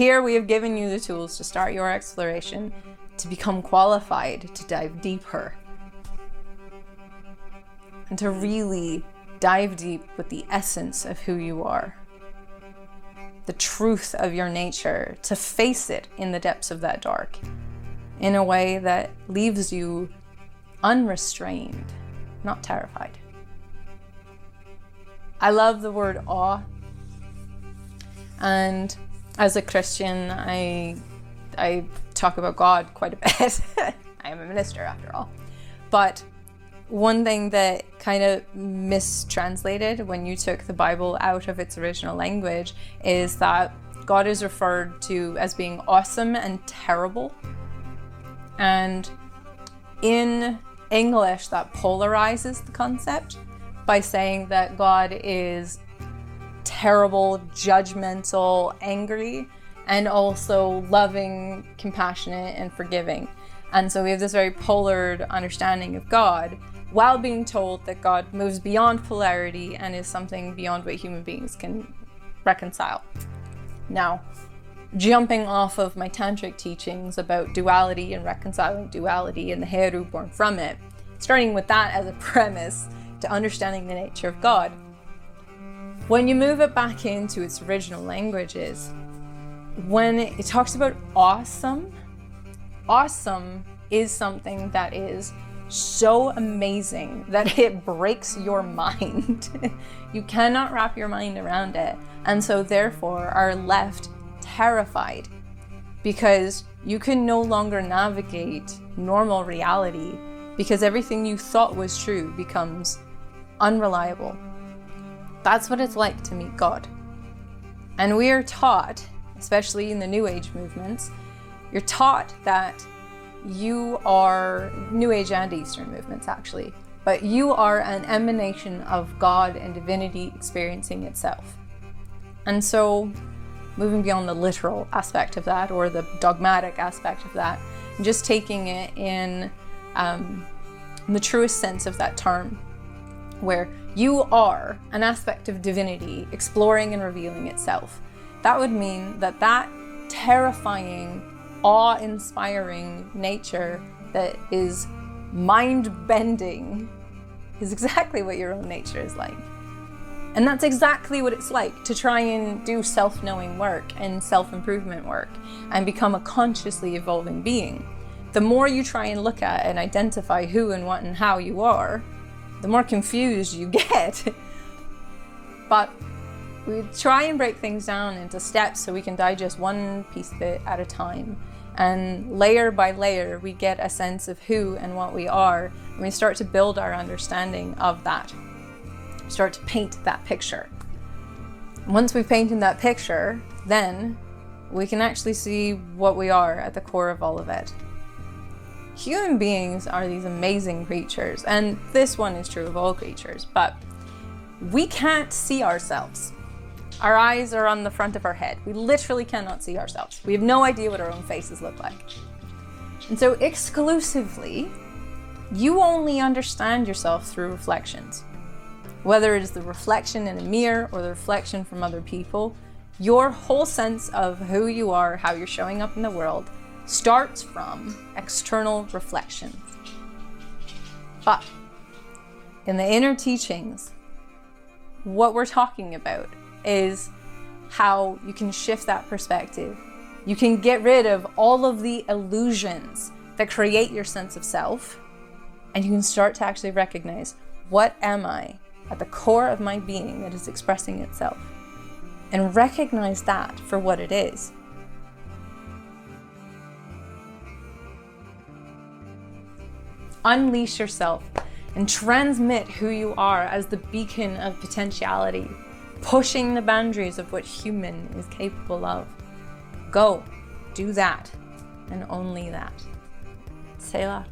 Here we have given you the tools to start your exploration, to become qualified to dive deeper, and to really dive deep with the essence of who you are, the truth of your nature, to face it in the depths of that dark in a way that leaves you unrestrained, not terrified. I love the word awe, and as a Christian, I talk about God quite a bit. I am a minister after all. But one thing that kind of mistranslated when you took the Bible out of its original language is that God is referred to as being awesome and terrible. And in English, that polarizes the concept by saying that God is terrible, judgmental, angry, and also loving, compassionate, and forgiving. And so we have this very polared understanding of God, while being told that God moves beyond polarity and is something beyond what human beings can reconcile. Now, jumping off of my tantric teachings about duality and reconciling duality and the Heru born from it, starting with that as a premise to understanding the nature of God, when you move it back into its original languages, when it talks about awesome, awesome is something that is so amazing that it breaks your mind. You cannot wrap your mind around it, and so therefore are left terrified because you can no longer navigate normal reality because everything you thought was true becomes unreliable. That's what it's like to meet God. And we are taught, especially in the New Age movements, you're taught that you are, New Age and Eastern movements actually, but you are an emanation of God and divinity experiencing itself. And so, moving beyond the literal aspect of that, or the dogmatic aspect of that, and just taking it in the truest sense of that term, where you are an aspect of divinity exploring and revealing itself. That would mean that that terrifying, awe-inspiring nature that is mind-bending is exactly what your own nature is like. And that's exactly what it's like to try and do self-knowing work and self-improvement work and become a consciously evolving being. The more you try and look at and identify who and what and how you are, the more confused you get. But we try and break things down into steps so we can digest one piece of it at a time. And layer by layer, we get a sense of who and what we are, and we start to build our understanding of that. We start to paint that picture. Once we've painted that picture, then we can actually see what we are at the core of all of it. Human beings are these amazing creatures, and this one is true of all creatures, but we can't see ourselves. Our eyes are on the front of our head. We literally cannot see ourselves. We have no idea what our own faces look like. And so exclusively, you only understand yourself through reflections. Whether it is the reflection in a mirror or the reflection from other people, your whole sense of who you are, how you're showing up in the world, starts from external reflections. But in the inner teachings, what we're talking about is how you can shift that perspective. You can get rid of all of the illusions that create your sense of self, and you can start to actually recognize, what am I at the core of my being that is expressing itself? And recognize that for what it is. Unleash yourself and transmit who you are as the beacon of potentiality, pushing the boundaries of what human is capable of. Go, do that, and only that. Selah.